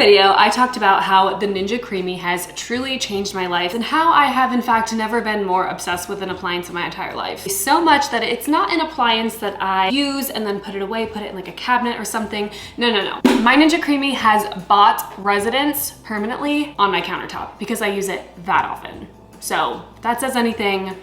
video, I talked about how the Ninja CREAMI has truly changed my life and how I have in fact never been more obsessed with an appliance in my entire life. So much that it's not an appliance that I use and then put it away, put it in like a cabinet or something. No. My Ninja CREAMI has bought residence permanently on my countertop because I use it that often. So if that says anything,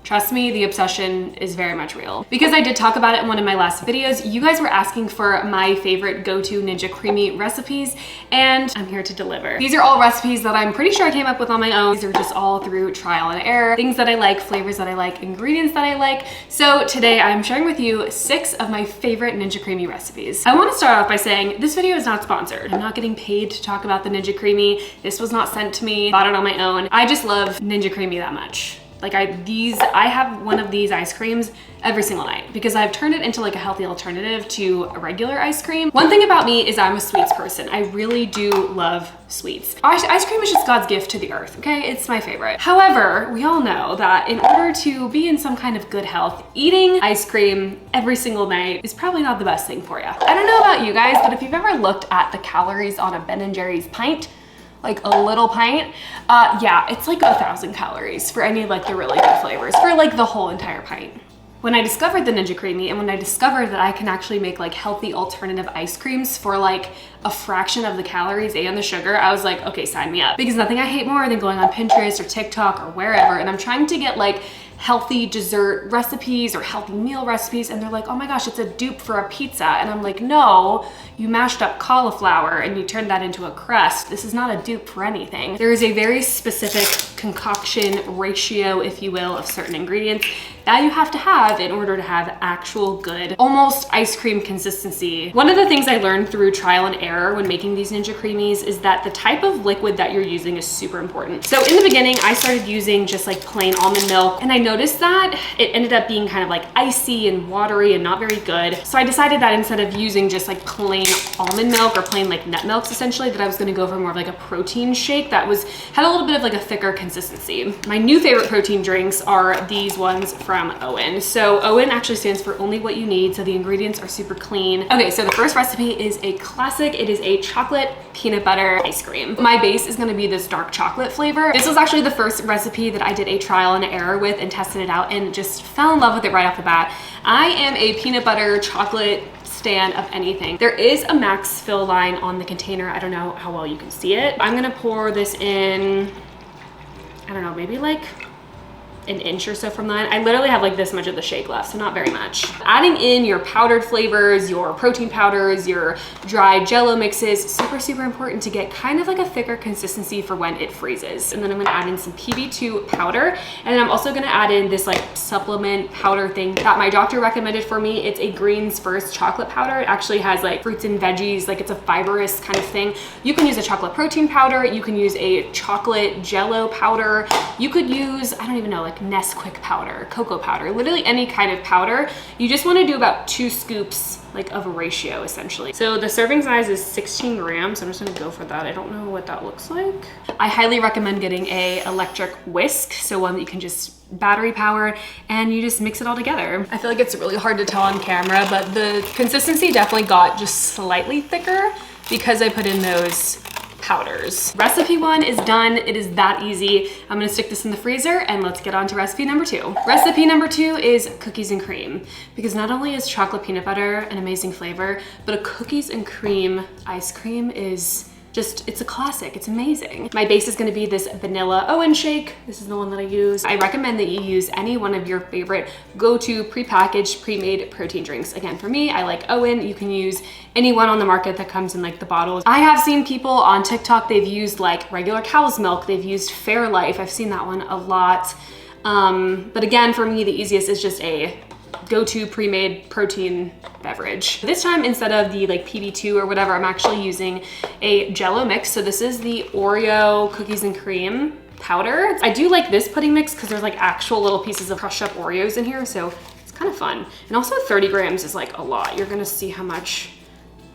trust me, the obsession is very much real. Because I did talk about it in one of my last videos, you guys were asking for my favorite go-to Ninja CREAMI recipes, and I'm here to deliver. These are all recipes that I'm pretty sure I came up with on my own. These are just all through trial and error, things that I like, flavors that I like, ingredients that I like. So today I'm sharing with you 6 of my favorite Ninja CREAMI recipes. I want to start off by saying this video is not sponsored. I'm not getting paid to talk about the Ninja CREAMI. This was not sent to me, bought it on my own. I just love Ninja CREAMI that much. Like I have one of these ice creams every single night because I've turned it into like a healthy alternative to a regular ice cream. One thing about me is I'm a sweets person. I really do love sweets. Ice cream is just God's gift to the earth, okay? It's my favorite. However, we all know that in order to be in some kind of good health, eating ice cream every single night is probably not the best thing for you. I don't know about you guys, but if you've ever looked at the calories on a Ben & Jerry's pint, like a little pint, yeah, it's like 1,000 calories for any of like the really good flavors, for like the whole entire pint. When I discovered the Ninja CREAMI and when I discovered that I can actually make like healthy alternative ice creams for like a fraction of the calories and the sugar, I was like, okay, sign me up. Because nothing I hate more than going on Pinterest or TikTok or wherever, and I'm trying to get like healthy dessert recipes or healthy meal recipes, and they're like, oh my gosh, it's a dupe for a pizza. And I'm like, no, you mashed up cauliflower and you turned that into a crust. This is not a dupe for anything. There is a very specific concoction ratio, if you will, of certain ingredients that you have to have in order to have actual good, almost ice cream consistency. One of the things I learned through trial and error when making these Ninja CREAMIs is that the type of liquid that you're using is super important. So in the beginning, I started using just like plain almond milk, and I noticed that it ended up being kind of like icy and watery and not very good. So I decided that instead of using just like plain almond milk or plain like nut milks essentially, that I was gonna go for more of like a protein shake that had a little bit of like a thicker consistency. My new favorite protein drinks are these ones from OWYN. So OWYN actually stands for only what you need, so the ingredients are super clean. Okay, so the first recipe is a classic. It is a chocolate peanut butter ice cream. My base is gonna be this dark chocolate flavor. This was actually the first recipe that I did a trial and error with and tested it out and just fell in love with it right off the bat. I am a peanut butter chocolate stan of anything. There is a max fill line on the container. I don't know how well you can see it. I'm gonna pour this in, I don't know, maybe like an inch or so from that. I literally have like this much of the shake left, so not very much. Adding in your powdered flavors, your protein powders, your dry jello mixes, super important to get kind of like a thicker consistency for when it freezes. And then I'm gonna add in some PB2 powder, and then I'm also gonna add in this like supplement powder thing that my doctor recommended for me. It's a Greens First chocolate powder. It actually has like fruits and veggies, like it's a fibrous kind of thing. You can use a chocolate protein powder, you can use a chocolate jello powder, you could use, I don't even know, like Nesquik powder, cocoa powder, literally any kind of powder. You just want to do about 2 scoops like of a ratio essentially. So the serving size is 16 grams. I'm just gonna go for that. I don't know what that looks like. I highly recommend getting a electric whisk, so one that you can just battery power, and you just mix it all together. I feel like it's really hard to tell on camera, but the consistency definitely got just slightly thicker because I put in those powders. Recipe 1 is done. It is that easy. I'm gonna stick this in the freezer and let's get on to recipe number 2. Recipe number 2 is cookies and cream, because not only is chocolate peanut butter an amazing flavor, but a cookies and cream ice cream is just, it's a classic, it's amazing. My base is gonna be this vanilla OWYN shake. This is the one that I use. I recommend that you use any one of your favorite go-to prepackaged, pre-made protein drinks. Again, for me, I like OWYN. You can use any one on the market that comes in like the bottles. I have seen people on TikTok, they've used like regular cow's milk, they've used Fairlife. I've seen that one a lot. But again, for me, the easiest is just a go-to pre-made protein beverage. This time, instead of the like PB2 or whatever, I'm actually using a jello mix. So this is the Oreo cookies and cream powder. I do like this pudding mix because there's like actual little pieces of crushed up Oreos in here, so it's kind of fun. And also 30 grams is like a lot. You're gonna see how much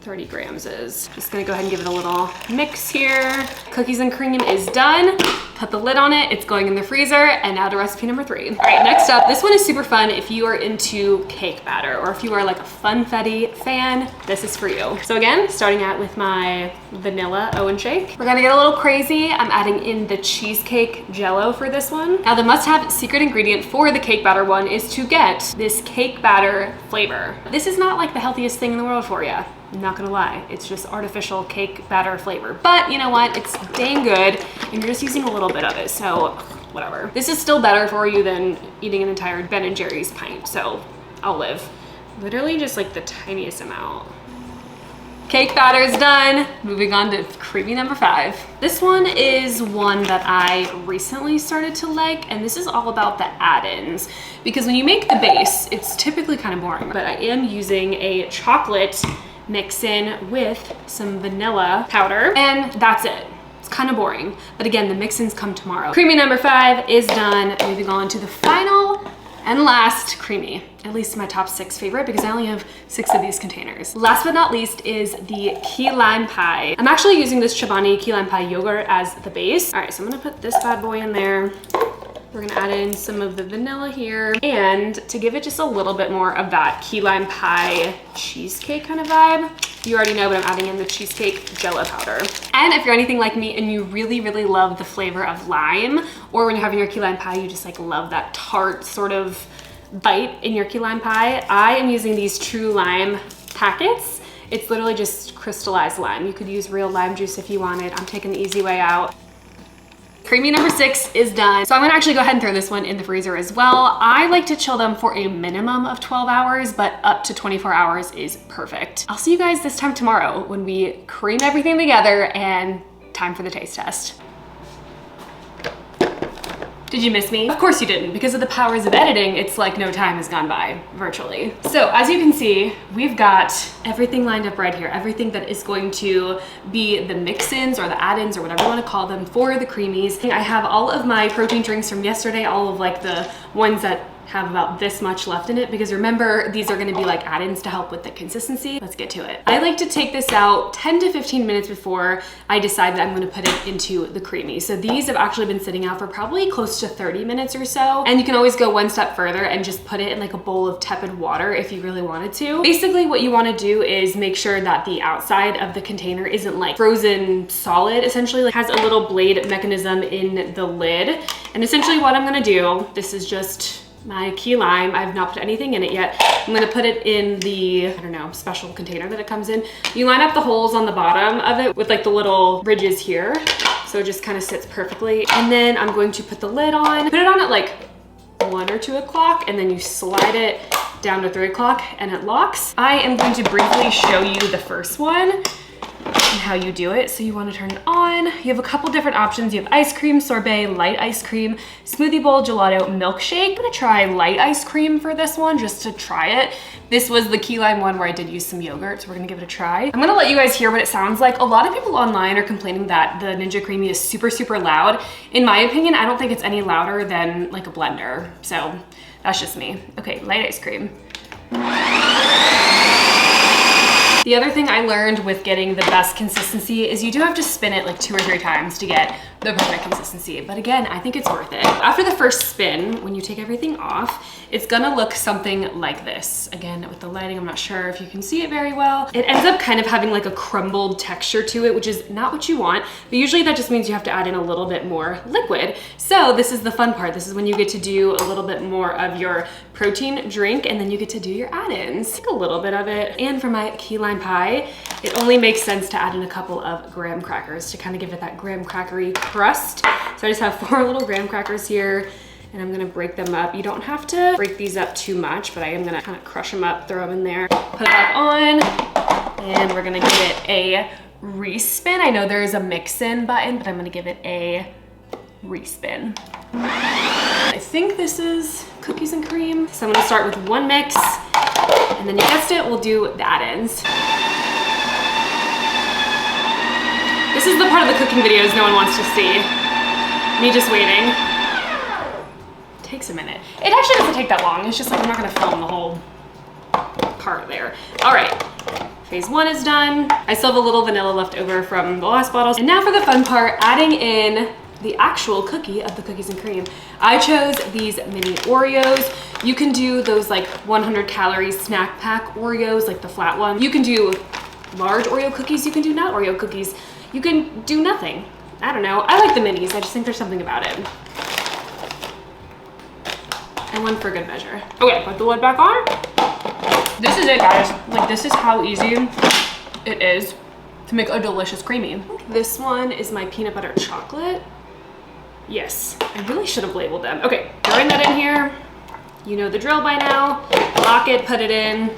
30 grams is. Just gonna go ahead and give it a little mix here. Cookies and cream is done. Put the lid on it, it's going in the freezer, and now to recipe number 3. All right, next up, this one is super fun if you are into cake batter, or if you are like a funfetti fan, this is for you. So again, starting out with my vanilla Owen shake. We're gonna get a little crazy. I'm adding in the cheesecake jello for this one. Now the must-have secret ingredient for the cake batter one is to get this cake batter flavor. This is not like the healthiest thing in the world for you. I'm not gonna lie, it's just artificial cake batter flavor. But you know what, it's dang good, and you're just using a little bit of it, so whatever. This is still better for you than eating an entire Ben & Jerry's pint, so I'll live. Literally just like the tiniest amount. Cake batter is done. Moving on to CREAMI number 5. This one is one that I recently started to like, and this is all about the add-ins. Because when you make the base, it's typically kind of boring, but I am using a chocolate mix-in with some vanilla powder, and that's it. It's kind of boring, but again, the mix-ins come tomorrow. CREAMI number 5 is done. Moving on to the final and last CREAMI, at least my top 6 favorite, because I only have 6 of these containers. Last but not least is the key lime pie. I'm actually using this Chobani key lime pie yogurt as the base. All right, so I'm gonna put this bad boy in there. We're gonna add in some of the vanilla here, and to give it just a little bit more of that key lime pie cheesecake kind of vibe, you already know, but I'm adding in the cheesecake jello powder. And if you're anything like me and you really, really love the flavor of lime, or when you're having your key lime pie, you just like love that tart sort of bite in your key lime pie, I am using these True Lime packets. It's literally just crystallized lime. You could use real lime juice if you wanted. I'm taking the easy way out. CREAMI number 6 is done. So I'm gonna actually go ahead and throw this one in the freezer as well. I like to chill them for a minimum of 12 hours, but up to 24 hours is perfect. I'll see you guys this time tomorrow when we cream everything together and time for the taste test. Did you miss me? Of course you didn't. Because of the powers of editing, it's like no time has gone by, virtually. So as you can see, we've got everything lined up right here. Everything that is going to be the mix-ins or the add-ins or whatever you want to call them for the CREAMIs. I have all of my protein drinks from yesterday, all of like the ones that have about this much left in it, because remember, these are gonna be like add-ins to help with the consistency. Let's get to it. I like to take this out 10 to 15 minutes before I decide that I'm gonna put it into the CREAMI. So these have actually been sitting out for probably close to 30 minutes or so. And you can always go one step further and just put it in like a bowl of tepid water if you really wanted to. Basically what you wanna do is make sure that the outside of the container isn't like frozen solid, essentially like has a little blade mechanism in the lid. And essentially what I'm gonna do, this is just my key lime. I've not put anything in it yet. I'm gonna put it in the, I don't know, special container that it comes in. You line up the holes on the bottom of it with like the little ridges here. So it just kind of sits perfectly. And then I'm going to put the lid on, put it on at like 1 or 2 o'clock, and then you slide it down to 3 o'clock and it locks. I am going to briefly show you the first one and how you do it. So you want to turn it on. You have a couple different options. You have ice cream, sorbet, light ice cream, smoothie bowl, gelato, milkshake. I'm gonna try light ice cream for this one just to try it. This was the key lime one where I did use some yogurt, so we're gonna give it a try. I'm gonna let you guys hear what it sounds like. A lot of people online are complaining that the Ninja CREAMI is super, super loud. In my opinion, I don't think it's any louder than like a blender. So that's just me. Okay, light ice cream. The other thing I learned with getting the best consistency is you do have to spin it like 2 or 3 times to get the perfect consistency. But again, I think it's worth it. After the first spin, when you take everything off, it's gonna look something like this. Again, with the lighting, I'm not sure if you can see it very well. It ends up kind of having like a crumbled texture to it, which is not what you want. But usually that just means you have to add in a little bit more liquid. So this is the fun part. This is when you get to do a little bit more of your protein drink, and then you get to do your add-ins. Take a little bit of it. And for my key lime pie, it only makes sense to add in a couple of graham crackers to kind of give it that graham crackery crust. So I just have 4 little graham crackers here, and I'm gonna break them up. You don't have to break these up too much, but I am gonna kind of crush them up, throw them in there, put it back on, and we're gonna give it a respin. I know there is a mix-in button, but I'm gonna give it a respin. I think this is cookies and cream. So I'm gonna start with 1 mix, and then you guessed it, we'll do the add-ins. This is the part of the cooking videos no one wants to see. Me just waiting. Takes a minute. It actually doesn't take that long. It's just like I'm not gonna film the whole apart there. All right, phase 1 is done. I still have a little vanilla left over from the last bottles. And now for the fun part, adding in the actual cookie of the cookies and cream. I chose these mini Oreos. You can do those like 100 calorie snack pack Oreos, like the flat one. You can do large Oreo cookies. You can do not Oreo cookies. You can do nothing. I don't know. I like the minis. I just think there's something about it. And one for good measure. Okay, put the lid back on. This is it, guys. Like, this is how easy it is to make a delicious creamy. This one is my peanut butter chocolate. Yes, I really should have labeled them. Okay, throwing that in here. You know the drill by now. Lock it, put it in,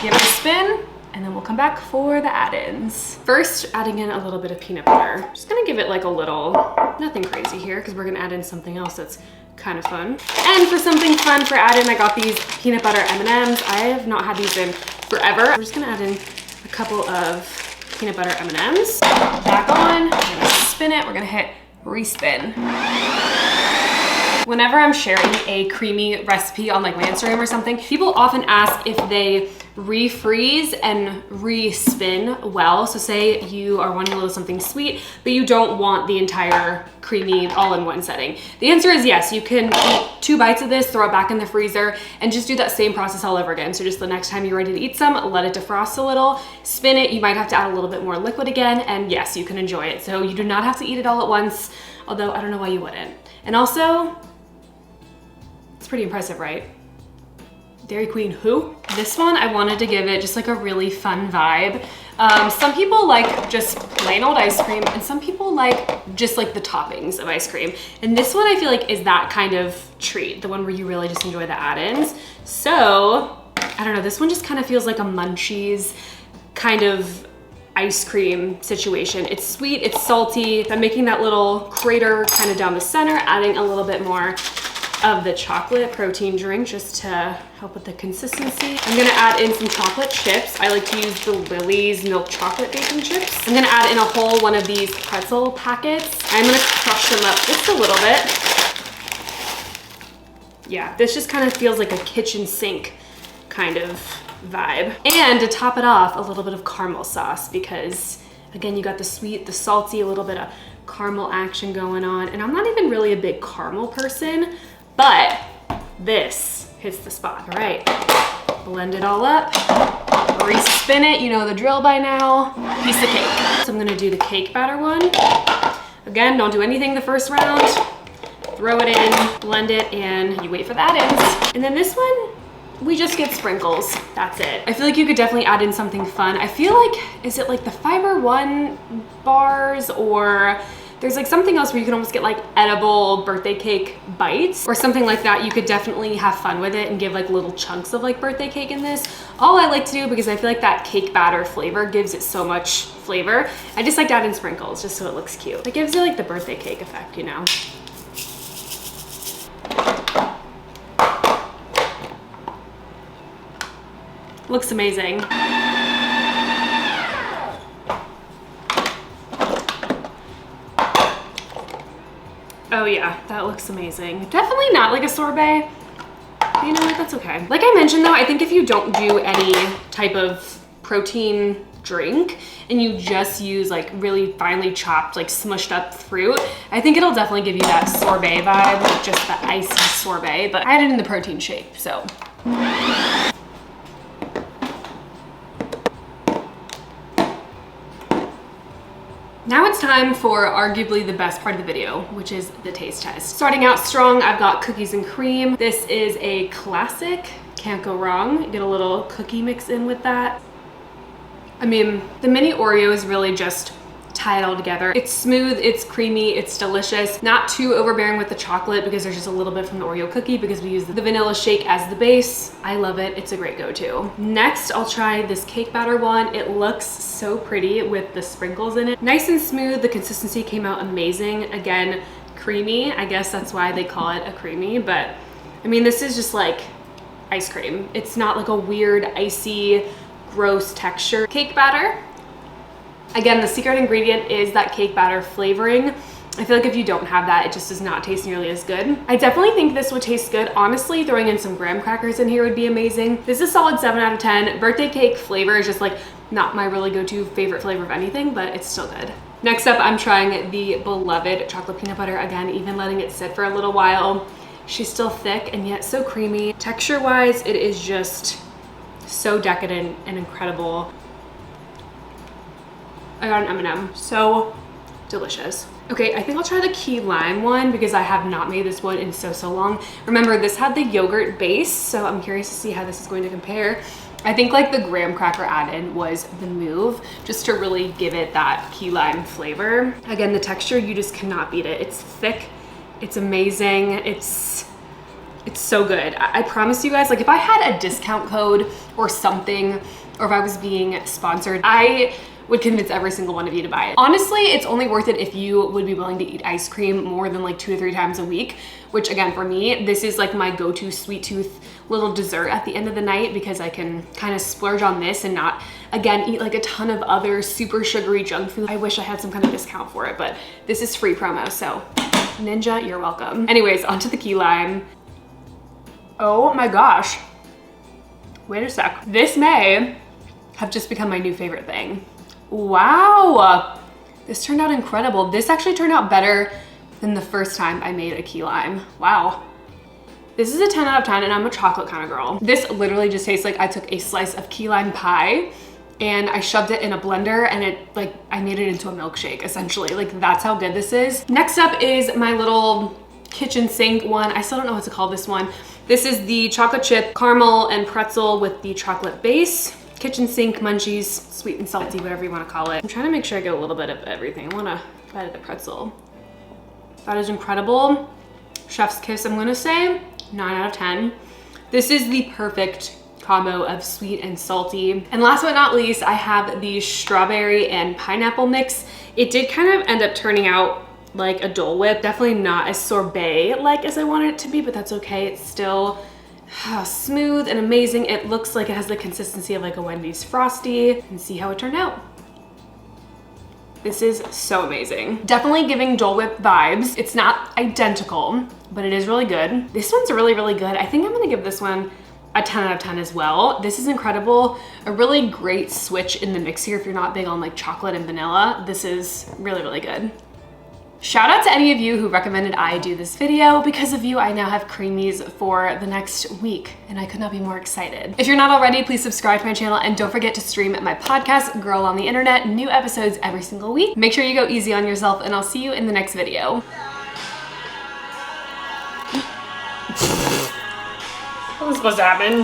give it a spin, and then we'll come back for the add-ins. First, adding in a little bit of peanut butter. Just gonna give it like a little, nothing crazy here, because we're gonna add in something else that's kind of fun. And for something fun for add-in, I got these peanut butter M&Ms. I have not had these in forever. We're just gonna add in a couple of peanut butter M&Ms. Back on, we're gonna spin it, we're gonna hit respin. Whenever I'm sharing a creamy recipe on like my Instagram or something, people often ask if they refreeze and respin well. So say you are wanting a little something sweet, but you don't want the entire creamy all in one setting. The answer is yes. You can eat 2 bites of this, throw it back in the freezer, and just do that same process all over again. So just the next time you're ready to eat some, let it defrost a little, spin it. You might have to add a little bit more liquid again, and yes, you can enjoy it. So you do not have to eat it all at once, although I don't know why you wouldn't. And also, it's pretty impressive, right? Dairy Queen who? This one, I wanted to give it just like a really fun vibe. Some people like just plain old ice cream, and some people like just like the toppings of ice cream. And this one I feel like is that kind of treat, the one where you really just enjoy the add-ins. So, I don't know, this one just kind of feels like a munchies kind of ice cream situation. It's sweet, it's salty. I'm making that little crater kind of down the center, adding a little bit more of the chocolate protein drink just to help with the consistency. I'm gonna add in some chocolate chips. I like to use the Lily's milk chocolate bacon chips. I'm gonna add in a whole one of these pretzel packets. I'm gonna crush them up just a little bit. Yeah, this just kind of feels like a kitchen sink kind of vibe. And to top it off, a little bit of caramel sauce, because again, you got the sweet, the salty, a little bit of caramel action going on. And I'm not even really a big caramel person, but this hits the spot. All right, blend it all up, re-spin it, you know the drill by now, piece of cake. So I'm gonna do the cake batter one. Again, don't do anything the first round, throw it in, blend it, and you wait for the add-ins. And then this one, we just get sprinkles, that's it. I feel like you could definitely add in something fun. I feel like, is it like the Fiber One bars, or there's like something else where you can almost get like edible birthday cake bites or something like that. You could definitely have fun with it and give like little chunks of like birthday cake in this. All I like to do, because I feel like that cake batter flavor gives it so much flavor, I just like to add in sprinkles just so it looks cute. It gives it like the birthday cake effect, you know? Looks amazing. Oh yeah, that looks amazing. Definitely not like a sorbet. But you know what, that's okay. Like I mentioned though, I think if you don't do any type of protein drink and you just use like really finely chopped, like smushed up fruit, I think it'll definitely give you that sorbet vibe, like just the icy sorbet, but I had it in the protein shape, so. Now it's time for arguably the best part of the video, which is the taste test. Starting out strong, I've got cookies and cream. This is a classic, can't go wrong. Get a little cookie mix in with that. I mean, the mini Oreo is really just tie it all together. It's smooth, it's creamy, it's delicious. Not too overbearing with the chocolate because there's just a little bit from the Oreo cookie because we use the vanilla shake as the base. I love it, it's a great go-to. Next, I'll try this cake batter one. It looks so pretty with the sprinkles in it. Nice and smooth, the consistency came out amazing. Again, creamy, I guess that's why they call it a creamy, but I mean, this is just like ice cream. It's not like a weird, icy, gross texture. Cake batter. Again, the secret ingredient is that cake batter flavoring. I feel like if you don't have that, it just does not taste nearly as good. I definitely think this would taste good. Honestly, throwing in some graham crackers in here would be amazing. This is a solid 7 out of 10. Birthday cake flavor is just like not my really go-to favorite flavor of anything, but it's still good. Next up, I'm trying the beloved chocolate peanut butter. Again, even letting it sit for a little while. She's still thick and yet so creamy. Texture-wise, it is just so decadent and incredible. I got an M&M. So delicious. Okay, I think I'll try the key lime one because I have not made this one in so long. Remember, this had the yogurt base, so I'm curious to see how this is going to compare. I think like the graham cracker add-in was the move, just to really give it that key lime flavor. Again, the texture, you just cannot beat it. It's thick, it's amazing, it's so good. I promise you guys, like if I had a discount code or something, or if I was being sponsored, I would convince every single one of you to buy it. Honestly, it's only worth it if you would be willing to eat ice cream more than like 2 to 3 times a week, which again, for me, this is like my go-to sweet tooth little dessert at the end of the night because I can kind of splurge on this and not, again, eat like a ton of other super sugary junk food. I wish I had some kind of discount for it, but this is free promo, so Ninja, you're welcome. Anyways, onto the key lime. Oh my gosh. Wait a sec. This may have just become my new favorite thing. Wow, this turned out incredible. This actually turned out better than the first time I made a key lime. Wow. This is a 10 out of 10 and I'm a chocolate kind of girl. This literally just tastes like I took a slice of key lime pie and I shoved it in a blender and I made it into a milkshake essentially. Like that's how good this is. Next up is my little kitchen sink one. I still don't know what to call this one. This is the chocolate chip caramel and pretzel with the chocolate base. Kitchen sink munchies, sweet and salty, whatever you want to call it. I'm trying to make sure I get a little bit of everything. I want to bite of the pretzel. That is incredible. Chef's kiss, I'm gonna say 9 out of 10. This is the perfect combo of sweet and salty. And last but not least, I have the strawberry and pineapple mix. It did kind of end up turning out like a Dole Whip. Definitely not as sorbet-like as I wanted it to be, but that's okay. It's still smooth and amazing. It looks like it has the consistency of like a Wendy's Frosty, and see how it turned out. This is so amazing. Definitely giving Dole Whip vibes. It's not identical, but it is really good. This one's really, really good. I think I'm gonna give this one a 10 out of 10 as well. This is incredible. A really great switch in the mix here if you're not big on like chocolate and vanilla. This is really, really good. Shout out to any of you who recommended I do this video. Because of you, I now have CREAMIs for the next week, and I could not be more excited. If you're not already, please subscribe to my channel and don't forget to stream my podcast, Girl on the Internet, new episodes every single week. Make sure you go easy on yourself, and I'll see you in the next video. What was supposed to happen?